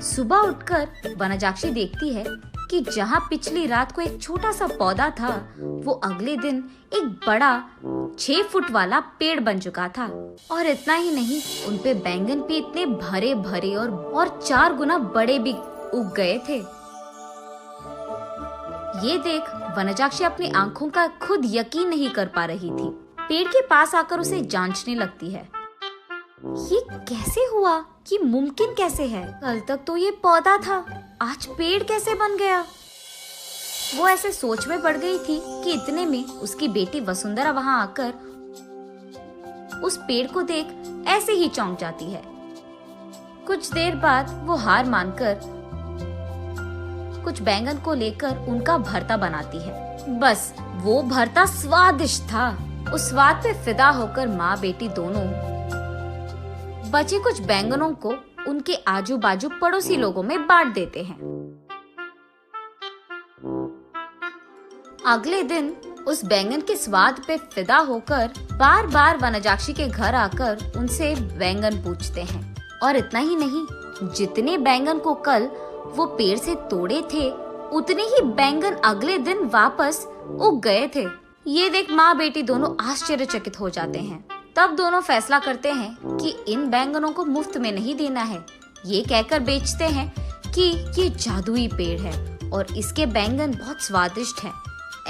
सुबह उठकर वनजाक्षी देखती है कि जहाँ पिछली रात को एक छोटा सा पौधा था, वो अगले दिन एक बड़ा 6 फुट वाला पेड़ बन चुका था। और इतना ही नहीं, उनपे बैंगन भी इतने भरे भरे और 4 गुना बड़े भी उग गए थे। ये देख वनजाक्षी अपनी आंखों का खुद यकीन नहीं कर पा रही थी। पेड़ के पास आकर उसे जांचने लगती है। ये कैसे हुआ? कि मुमकिन कैसे है? कल तक तो ये पौधा था, आज पेड़ कैसे बन गया? वो ऐसे सोच में पड़ गई थी कि इतने में उसकी बेटी वसुंधरा वहां आकर उस पेड़ को देख ऐसे ही चौंक जाती है। कुछ देर बाद वो हार मानकर कुछ बैंगन को लेकर उनका भरता बनाती है। बस वो भरता स्वादिष्ट था। उस स्वाद पे फिदा होकर माँ बेटी दोनों बचे कुछ बैंगनों को उनके आजू बाजू पड़ोसी लोगों में बांट देते हैं। अगले दिन उस बैंगन के स्वाद पे फिदा होकर बार बार वनजाक्षी के घर आकर उनसे बैंगन पूछते हैं। और इतना ही नहीं, जितने बैंगन को कल वो पेड़ से तोड़े थे, उतने ही बैंगन अगले दिन वापस उग गए थे। ये देख माँ बेटी दोनों आश्चर्यचकित हो जाते हैं। तब दोनों फैसला करते हैं कि इन बैंगनों को मुफ्त में नहीं देना है। ये कहकर बेचते हैं कि ये जादुई पेड़ है और इसके बैंगन बहुत स्वादिष्ट हैं।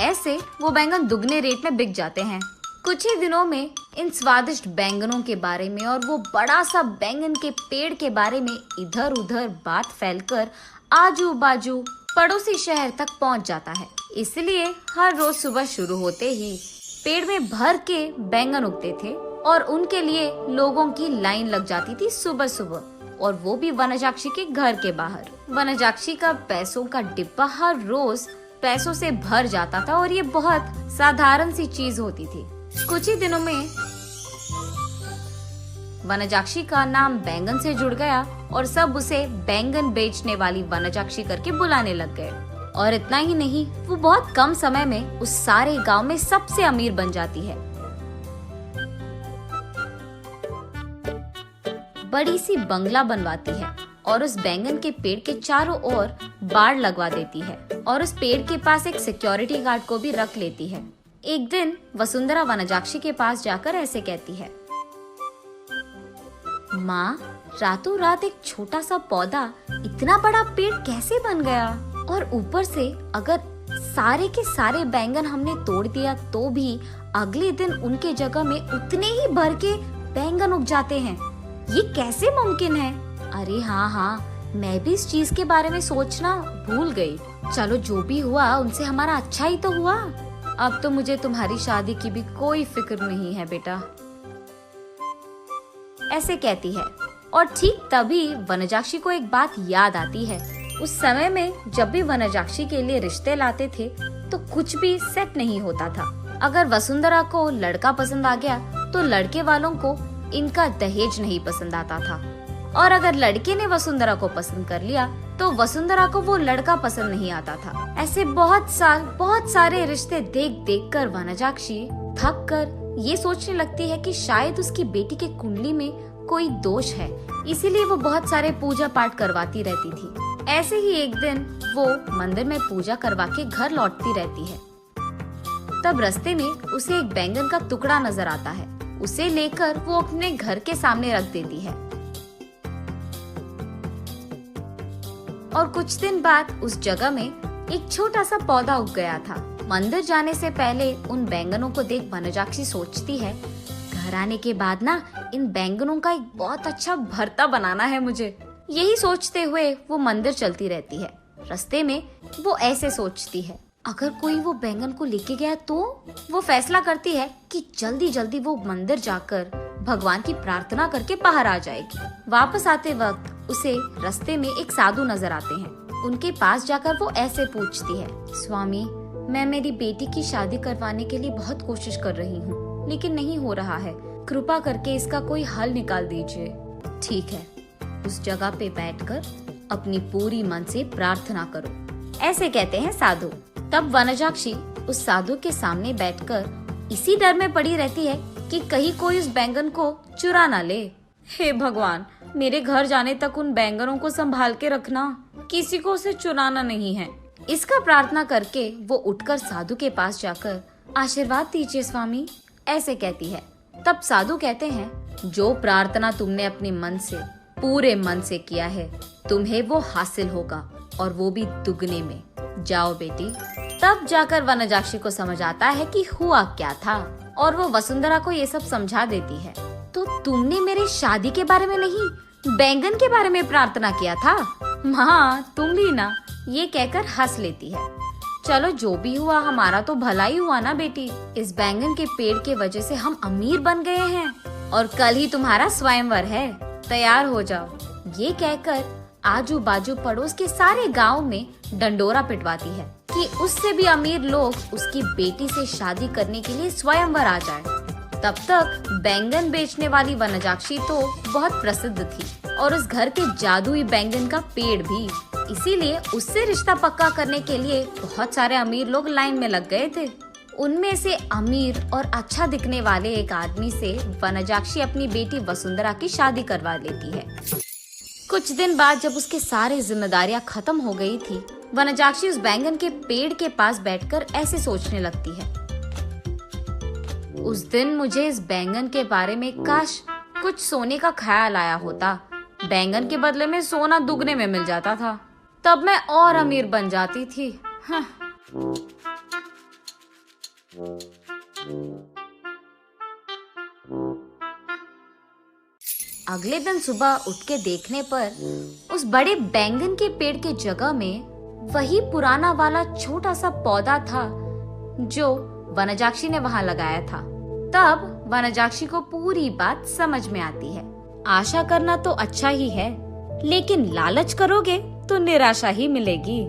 ऐसे वो बैंगन दुगने रेट में बिक जाते हैं। कुछ ही दिनों में इन स्वादिष्ट बैंगनों के बारे में और वो बड़ा सा बैंगन के पेड़ के बारे में इधर उधर बात फैलकर आजू बाजू पड़ोसी शहर तक पहुंच जाता है। इसलिए हर रोज सुबह शुरू होते ही पेड़ में भर के बैंगन उगते थे और उनके लिए लोगों की लाइन लग जाती थी सुबह सुबह, और वो भी वनजाक्षी के घर के बाहर। वनजाक्षी का पैसों का डिब्बा हर रोज पैसों से भर जाता था और ये बहुत साधारण सी चीज होती थी। कुछ ही दिनों में वनजाक्षी का नाम बैंगन से जुड़ गया और सब उसे बैंगन बेचने वाली वनजाक्षी करके बुलाने लग गए। और इतना ही नहीं, वो बहुत कम समय में उस सारे गांव में सबसे अमीर बन जाती है। बड़ी सी बंगला बनवाती है और उस बैंगन के पेड़ के चारों ओर बाड़ लगवा देती है और उस पेड़ के पास एक सिक्योरिटी गार्ड को भी रख लेती है। एक दिन वसुंधरा वनजाक्षी के पास जाकर ऐसे कहती है, माँ, रातों रात एक छोटा सा पौधा इतना बड़ा पेड़ कैसे बन गया? और ऊपर से अगर सारे के सारे बैंगन हमने तोड़ दिया तो भी अगले दिन उनके जगह में उतने ही भर के बैंगन उग जाते हैं। ये कैसे मुमकिन है? अरे हाँ, मैं भी इस चीज के बारे में सोचना भूल गई। चलो जो भी हुआ उनसे हमारा अच्छा ही तो हुआ। अब तो मुझे तुम्हारी शादी की भी कोई फिक्र नहीं है बेटा, ऐसे कहती है। और ठीक तभी वनजाक्षी को एक बात याद आती है। उस समय में जब भी वनजाक्षी के लिए रिश्ते लाते थे तो कुछ भी सेट नहीं होता था। अगर वसुंधरा को लड़का पसंद आ गया तो लड़के वालों को इनका दहेज नहीं पसंद आता था, और अगर लड़के ने वसुंधरा को पसंद कर लिया तो वसुंधरा को वो लड़का पसंद नहीं आता था। ऐसे बहुत सारे रिश्ते देख देख कर वनजाक्षी थक कर ये सोचने लगती है कि शायद उसकी बेटी के कुंडली में कोई दोष है, इसीलिए वो बहुत सारे पूजा पाठ करवाती रहती थी। ऐसे ही एक दिन वो मंदिर में पूजा करवा के घर लौटती रहती है। तब रास्ते में उसे एक बैंगन का टुकड़ा नजर आता है। उसे लेकर वो अपने घर के सामने रख देती है। और कुछ दिन बाद उस जगह में एक छोटा सा पौधा उग गया था। मंदिर जाने से पहले उन बैंगनों को देख वनजाक्षी सोचती है, घर आने के बाद ना इन बैंगनों का एक बहुत अच्छा भरता बनाना है मुझे। यही सोचते हुए वो मंदिर चलती रहती है। रास्ते में वो ऐसे सोचती है, अगर कोई वो बैंगन को लेके गया तो वो फैसला करती है कि जल्दी जल्दी वो मंदिर जाकर भगवान की प्रार्थना करके बाहर आ जाएगी। वापस आते वक्त उसे रास्ते में एक साधु नजर आते हैं। उनके पास जाकर वो ऐसे पूछती है, स्वामी, मैं मेरी बेटी की शादी करवाने के लिए बहुत कोशिश कर रही हूँ, लेकिन नहीं हो रहा है। कृपा करके इसका कोई हल निकाल दीजिए। ठीक है, उस जगह पे बैठकर अपनी पूरी मन से प्रार्थना करो, ऐसे कहते हैं साधु। तब वनजाक्षी उस साधु के सामने बैठकर इसी डर में पड़ी रहती है कि कहीं कोई उस बैंगन को चुरा ना ले। हे भगवान, मेरे घर जाने तक उन बैंगनों को संभाल के रखना, किसी को उसे चुराना नहीं है। इसका प्रार्थना करके वो उठकर साधु के पास जाकर आशीर्वाद दीजिए स्वामी, ऐसे कहती है। तब साधु कहते हैं, जो प्रार्थना तुमने अपने मन से, पूरे मन से किया है, तुम्हें वो हासिल होगा, और वो भी दुगने में। जाओ बेटी। तब जाकर वनजाक्षी को समझ आता है कि हुआ क्या था, और वो वसुंधरा को ये सब समझा देती है। तो तुमने मेरे शादी के बारे में नहीं, बैंगन के बारे में प्रार्थना किया था। हाँ, तुम भी ना, ये कहकर हंस लेती है। चलो जो भी हुआ, हमारा तो भला ही हुआ ना बेटी। इस बैंगन के पेड़ के वजह से हम अमीर बन गए हैं, और कल ही तुम्हारा स्वयंवर है, तैयार हो जाओ। ये कहकर आजू बाजू पड़ोस के सारे गांव में डंडोरा पिटवाती है कि उससे भी अमीर लोग उसकी बेटी से शादी करने के लिए स्वयंवर आ जाए। तब तक बैंगन बेचने वाली वनजाक्षी तो बहुत प्रसिद्ध थी, और उस घर के जादुई बैंगन का पेड़ भी। इसीलिए उससे रिश्ता पक्का करने के लिए बहुत सारे अमीर लोग लाइन में लग गए थे। उनमें से अमीर और अच्छा दिखने वाले एक आदमी से वनजाक्षी अपनी बेटी वसुंधरा की शादी करवा लेती है। कुछ दिन बाद जब उसके सारे जिम्मेदारियां खत्म हो गई थी, वनजाक्षी उस बैंगन के पेड़ के पास बैठकर ऐसे सोचने लगती है, उस दिन मुझे इस बैंगन के बारे में काश कुछ सोने का ख्याल आया होता। बैंगन के बदले में सोना दुगने में मिल जाता था, तब मैं और अमीर बन जाती थी। हाँ। अगले दिन सुबह उठ के देखने पर उस बड़े बैंगन के पेड़ के जगह में वही पुराना वाला छोटा सा पौधा था जो वनजाक्षी ने वहां लगाया था। तब वनजाक्षी को पूरी बात समझ में आती है। आशा करना तो अच्छा ही है, लेकिन लालच करोगे तो निराशा ही मिलेगी।